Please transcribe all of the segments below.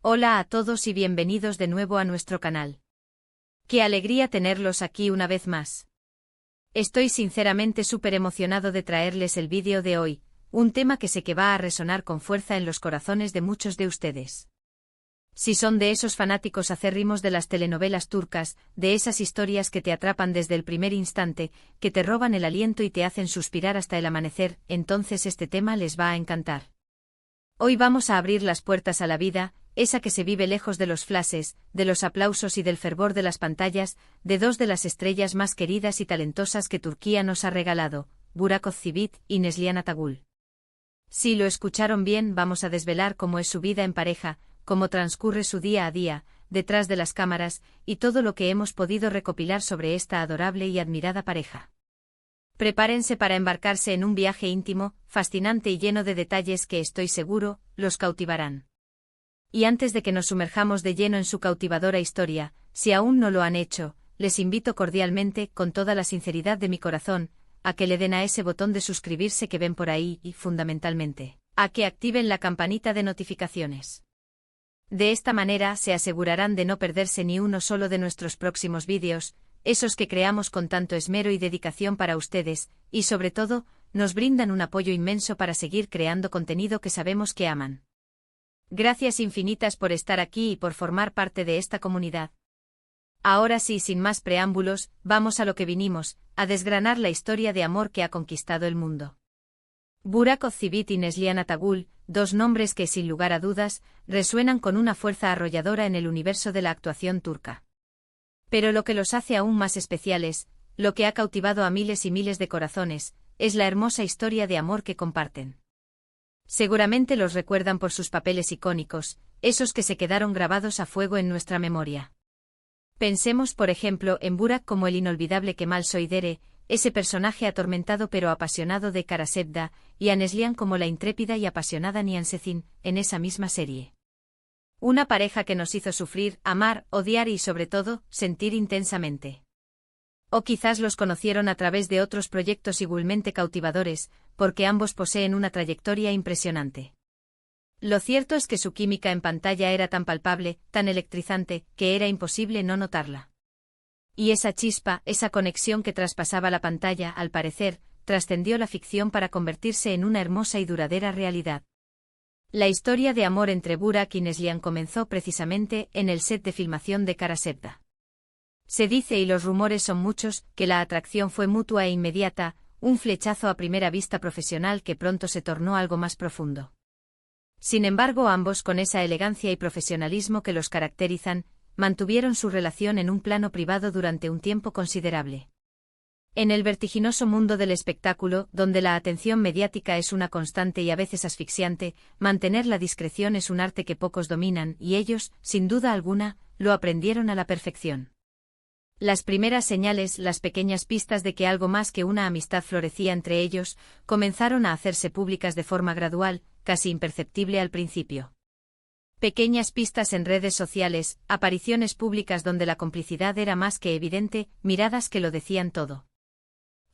Hola a todos y bienvenidos de nuevo a nuestro canal. Qué alegría tenerlos aquí una vez más. Estoy sinceramente súper emocionado de traerles el vídeo de hoy, un tema que sé que va a resonar con fuerza en los corazones de muchos de ustedes. Si son de esos fanáticos acérrimos de las telenovelas turcas, de esas historias que te atrapan desde el primer instante, que te roban el aliento y te hacen suspirar hasta el amanecer, entonces este tema les va a encantar. Hoy vamos a abrir las puertas a la vida, esa que se vive lejos de los flashes, de los aplausos y del fervor de las pantallas, de dos de las estrellas más queridas y talentosas que Turquía nos ha regalado, Burak Özçivit y Neslihan Atagül. Si lo escucharon bien, vamos a desvelar cómo es su vida en pareja, cómo transcurre su día a día, detrás de las cámaras, y todo lo que hemos podido recopilar sobre esta adorable y admirada pareja. Prepárense para embarcarse en un viaje íntimo, fascinante y lleno de detalles que estoy seguro, los cautivarán. Y antes de que nos sumerjamos de lleno en su cautivadora historia, si aún no lo han hecho, les invito cordialmente, con toda la sinceridad de mi corazón, a que le den a ese botón de suscribirse que ven por ahí y, fundamentalmente, a que activen la campanita de notificaciones. De esta manera se asegurarán de no perderse ni uno solo de nuestros próximos vídeos, esos que creamos con tanto esmero y dedicación para ustedes, y sobre todo, nos brindan un apoyo inmenso para seguir creando contenido que sabemos que aman. Gracias infinitas por estar aquí y por formar parte de esta comunidad. Ahora sí, sin más preámbulos, vamos a lo que vinimos, a desgranar la historia de amor que ha conquistado el mundo. Burak Özçivit y Neslihan Atagül, dos nombres que sin lugar a dudas, resuenan con una fuerza arrolladora en el universo de la actuación turca. Pero lo que los hace aún más especiales, lo que ha cautivado a miles y miles de corazones, es la hermosa historia de amor que comparten. Seguramente los recuerdan por sus papeles icónicos, esos que se quedaron grabados a fuego en nuestra memoria. Pensemos, por ejemplo, en Burak como el inolvidable Kemal Soydere, ese personaje atormentado pero apasionado de Karasetda, y a Neslihan como la intrépida y apasionada Nihan Sezin, en esa misma serie. Una pareja que nos hizo sufrir, amar, odiar y sobre todo, sentir intensamente. O quizás los conocieron a través de otros proyectos igualmente cautivadores, porque ambos poseen una trayectoria impresionante. Lo cierto es que su química en pantalla era tan palpable, tan electrizante, que era imposible no notarla. Y esa chispa, esa conexión que traspasaba la pantalla, al parecer, trascendió la ficción para convertirse en una hermosa y duradera realidad. La historia de amor entre Burak y Neslihan comenzó precisamente en el set de filmación de Karasetda. Se dice, y los rumores son muchos, que la atracción fue mutua e inmediata, un flechazo a primera vista profesional que pronto se tornó algo más profundo. Sin embargo, ambos, con esa elegancia y profesionalismo que los caracterizan, mantuvieron su relación en un plano privado durante un tiempo considerable. En el vertiginoso mundo del espectáculo, donde la atención mediática es una constante y a veces asfixiante, mantener la discreción es un arte que pocos dominan, y ellos, sin duda alguna, lo aprendieron a la perfección. Las primeras señales, las pequeñas pistas de que algo más que una amistad florecía entre ellos, comenzaron a hacerse públicas de forma gradual, casi imperceptible al principio. Pequeñas pistas en redes sociales, apariciones públicas donde la complicidad era más que evidente, miradas que lo decían todo.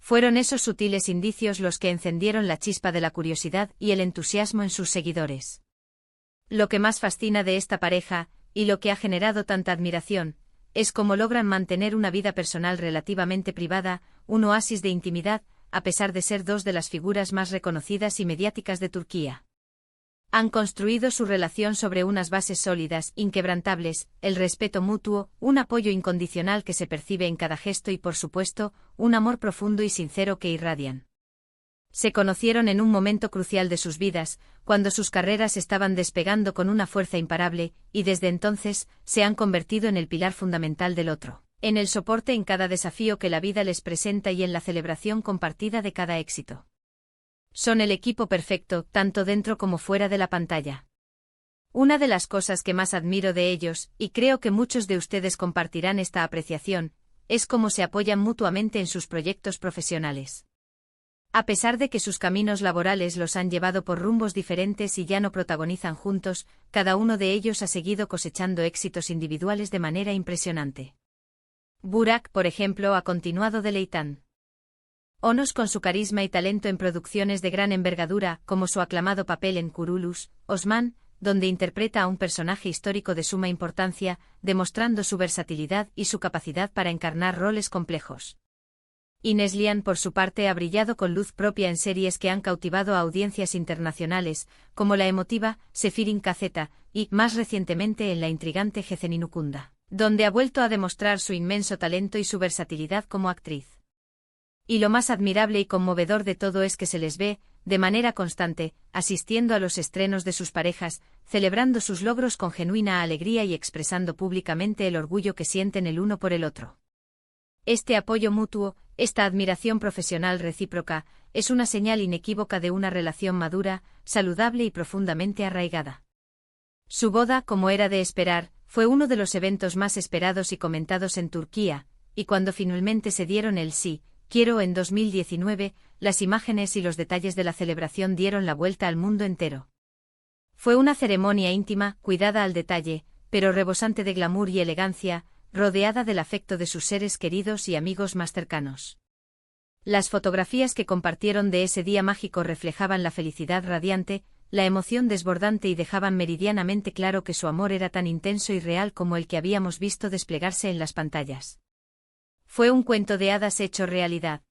Fueron esos sutiles indicios los que encendieron la chispa de la curiosidad y el entusiasmo en sus seguidores. Lo que más fascina de esta pareja, y lo que ha generado tanta admiración, es cómo logran mantener una vida personal relativamente privada, un oasis de intimidad, a pesar de ser dos de las figuras más reconocidas y mediáticas de Turquía. Han construido su relación sobre unas bases sólidas, inquebrantables, el respeto mutuo, un apoyo incondicional que se percibe en cada gesto y, por supuesto, un amor profundo y sincero que irradian. Se conocieron en un momento crucial de sus vidas, cuando sus carreras estaban despegando con una fuerza imparable, y desde entonces, se han convertido en el pilar fundamental del otro, en el soporte en cada desafío que la vida les presenta y en la celebración compartida de cada éxito. Son el equipo perfecto, tanto dentro como fuera de la pantalla. Una de las cosas que más admiro de ellos, y creo que muchos de ustedes compartirán esta apreciación, es cómo se apoyan mutuamente en sus proyectos profesionales. A pesar de que sus caminos laborales los han llevado por rumbos diferentes y ya no protagonizan juntos, cada uno de ellos ha seguido cosechando éxitos individuales de manera impresionante. Burak, por ejemplo, ha continuado deleitando Onos con su carisma y talento en producciones de gran envergadura, como su aclamado papel en Kurulus, Osman, donde interpreta a un personaje histórico de suma importancia, demostrando su versatilidad y su capacidad para encarnar roles complejos. Ines Lian, por su parte, ha brillado con luz propia en series que han cautivado a audiencias internacionales, como la emotiva Sefirin Kazeta y, más recientemente, en la intrigante Geceninukunda, donde ha vuelto a demostrar su inmenso talento y su versatilidad como actriz. Y lo más admirable y conmovedor de todo es que se les ve, de manera constante, asistiendo a los estrenos de sus parejas, celebrando sus logros con genuina alegría y expresando públicamente el orgullo que sienten el uno por el otro. Este apoyo mutuo, esta admiración profesional recíproca, es una señal inequívoca de una relación madura, saludable y profundamente arraigada. Su boda, como era de esperar, fue uno de los eventos más esperados y comentados en Turquía, y cuando finalmente se dieron el sí, quiero en 2019, las imágenes y los detalles de la celebración dieron la vuelta al mundo entero. Fue una ceremonia íntima, cuidada al detalle, pero rebosante de glamour y elegancia, rodeada del afecto de sus seres queridos y amigos más cercanos. Las fotografías que compartieron de ese día mágico reflejaban la felicidad radiante, la emoción desbordante y dejaban meridianamente claro que su amor era tan intenso y real como el que habíamos visto desplegarse en las pantallas. Fue un cuento de hadas hecho realidad.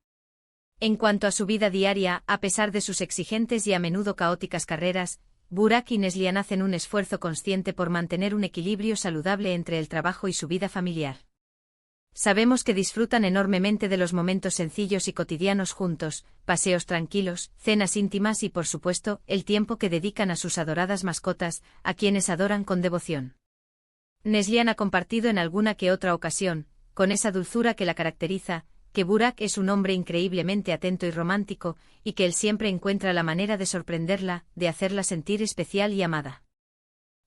En cuanto a su vida diaria, a pesar de sus exigentes y a menudo caóticas carreras, Burak y Neslihan hacen un esfuerzo consciente por mantener un equilibrio saludable entre el trabajo y su vida familiar. Sabemos que disfrutan enormemente de los momentos sencillos y cotidianos juntos, paseos tranquilos, cenas íntimas y, por supuesto, el tiempo que dedican a sus adoradas mascotas, a quienes adoran con devoción. Neslihan ha compartido en alguna que otra ocasión, con esa dulzura que la caracteriza, que Burak es un hombre increíblemente atento y romántico, y que él siempre encuentra la manera de sorprenderla, de hacerla sentir especial y amada.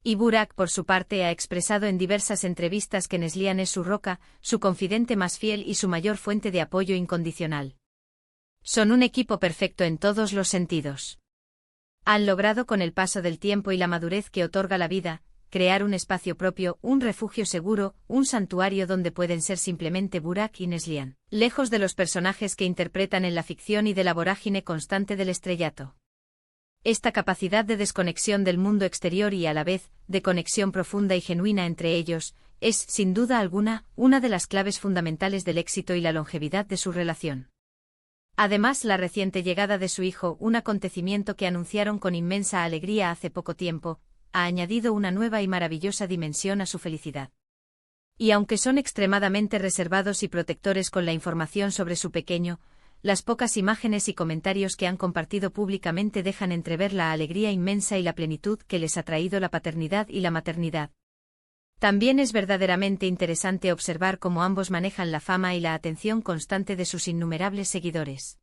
Y Burak, por su parte, ha expresado en diversas entrevistas que Neslihan es su roca, su confidente más fiel y su mayor fuente de apoyo incondicional. Son un equipo perfecto en todos los sentidos. Han logrado, con el paso del tiempo y la madurez que otorga la vida, crear un espacio propio, un refugio seguro, un santuario donde pueden ser simplemente Burak y Neslihan, lejos de los personajes que interpretan en la ficción y de la vorágine constante del estrellato. Esta capacidad de desconexión del mundo exterior y a la vez, de conexión profunda y genuina entre ellos, es, sin duda alguna, una de las claves fundamentales del éxito y la longevidad de su relación. Además, la reciente llegada de su hijo, un acontecimiento que anunciaron con inmensa alegría hace poco tiempo, ha añadido una nueva y maravillosa dimensión a su felicidad. Y aunque son extremadamente reservados y protectores con la información sobre su pequeño, las pocas imágenes y comentarios que han compartido públicamente dejan entrever la alegría inmensa y la plenitud que les ha traído la paternidad y la maternidad. También es verdaderamente interesante observar cómo ambos manejan la fama y la atención constante de sus innumerables seguidores.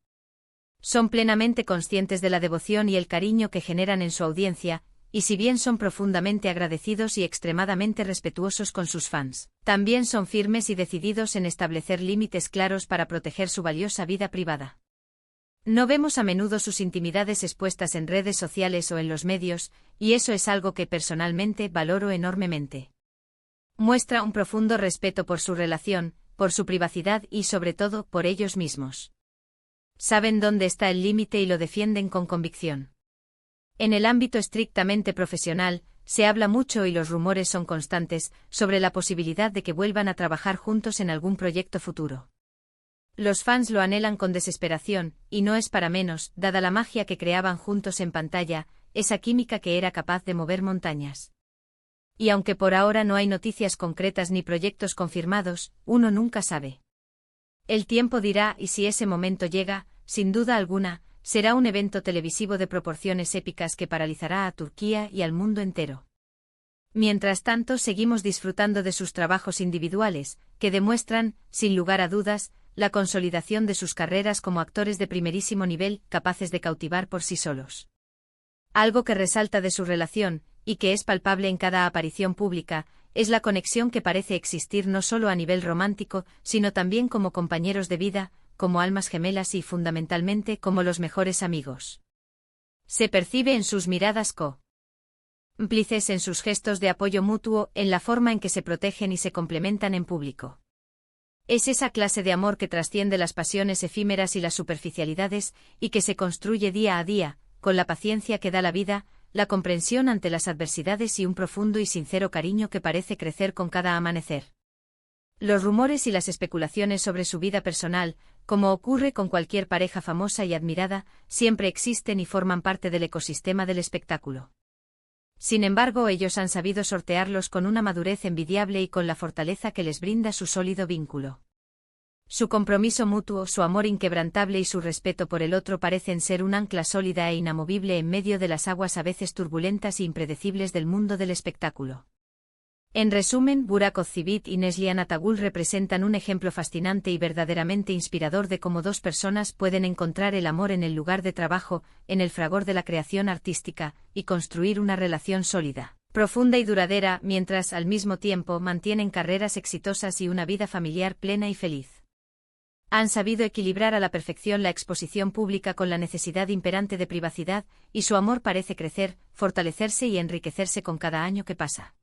Son plenamente conscientes de la devoción y el cariño que generan en su audiencia, y si bien son profundamente agradecidos y extremadamente respetuosos con sus fans, también son firmes y decididos en establecer límites claros para proteger su valiosa vida privada. No vemos a menudo sus intimidades expuestas en redes sociales o en los medios, y eso es algo que personalmente valoro enormemente. Muestra un profundo respeto por su relación, por su privacidad y sobre todo por ellos mismos. Saben dónde está el límite y lo defienden con convicción. En el ámbito estrictamente profesional, se habla mucho y los rumores son constantes sobre la posibilidad de que vuelvan a trabajar juntos en algún proyecto futuro. Los fans lo anhelan con desesperación, y no es para menos, dada la magia que creaban juntos en pantalla, esa química que era capaz de mover montañas. Y aunque por ahora no hay noticias concretas ni proyectos confirmados, uno nunca sabe. El tiempo dirá, y si ese momento llega, sin duda alguna, será un evento televisivo de proporciones épicas que paralizará a Turquía y al mundo entero. Mientras tanto, seguimos disfrutando de sus trabajos individuales, que demuestran, sin lugar a dudas, la consolidación de sus carreras como actores de primerísimo nivel, capaces de cautivar por sí solos. Algo que resalta de su relación, y que es palpable en cada aparición pública, es la conexión que parece existir no solo a nivel romántico, sino también como compañeros de vida, como almas gemelas y fundamentalmente como los mejores amigos. Se percibe en sus miradas cómplices, en sus gestos de apoyo mutuo, en la forma en que se protegen y se complementan en público. Es esa clase de amor que trasciende las pasiones efímeras y las superficialidades, y que se construye día a día, con la paciencia que da la vida, la comprensión ante las adversidades y un profundo y sincero cariño que parece crecer con cada amanecer. Los rumores y las especulaciones sobre su vida personal, como ocurre con cualquier pareja famosa y admirada, siempre existen y forman parte del ecosistema del espectáculo. Sin embargo, ellos han sabido sortearlos con una madurez envidiable y con la fortaleza que les brinda su sólido vínculo. Su compromiso mutuo, su amor inquebrantable y su respeto por el otro parecen ser un ancla sólida e inamovible en medio de las aguas a veces turbulentas e impredecibles del mundo del espectáculo. En resumen, Burak Özçivit y Neslihan Atagül representan un ejemplo fascinante y verdaderamente inspirador de cómo dos personas pueden encontrar el amor en el lugar de trabajo, en el fragor de la creación artística, y construir una relación sólida, profunda y duradera, mientras al mismo tiempo mantienen carreras exitosas y una vida familiar plena y feliz. Han sabido equilibrar a la perfección la exposición pública con la necesidad imperante de privacidad, y su amor parece crecer, fortalecerse y enriquecerse con cada año que pasa.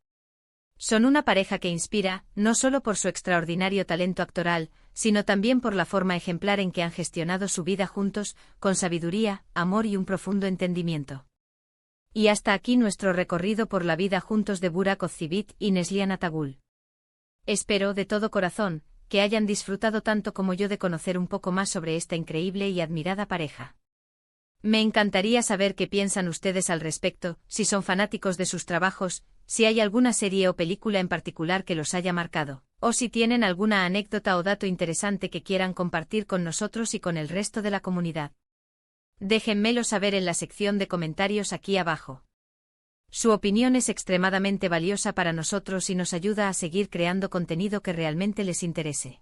Son una pareja que inspira, no solo por su extraordinario talento actoral, sino también por la forma ejemplar en que han gestionado su vida juntos, con sabiduría, amor y un profundo entendimiento. Y hasta aquí nuestro recorrido por la vida juntos de Burak Özçivit y Neslihan Atagül. Espero, de todo corazón, que hayan disfrutado tanto como yo de conocer un poco más sobre esta increíble y admirada pareja. Me encantaría saber qué piensan ustedes al respecto, si son fanáticos de sus trabajos, si hay alguna serie o película en particular que los haya marcado, o si tienen alguna anécdota o dato interesante que quieran compartir con nosotros y con el resto de la comunidad. Déjenmelo saber en la sección de comentarios aquí abajo. Su opinión es extremadamente valiosa para nosotros y nos ayuda a seguir creando contenido que realmente les interese.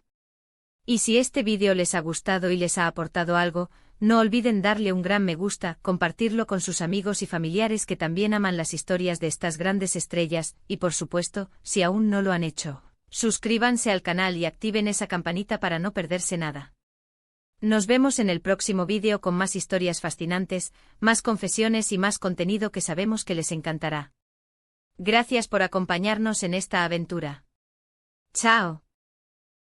Y si este vídeo les ha gustado y les ha aportado algo, no olviden darle un gran me gusta, compartirlo con sus amigos y familiares que también aman las historias de estas grandes estrellas, y por supuesto, si aún no lo han hecho, suscríbanse al canal y activen esa campanita para no perderse nada. Nos vemos en el próximo vídeo con más historias fascinantes, más confesiones y más contenido que sabemos que les encantará. Gracias por acompañarnos en esta aventura. ¡Chao!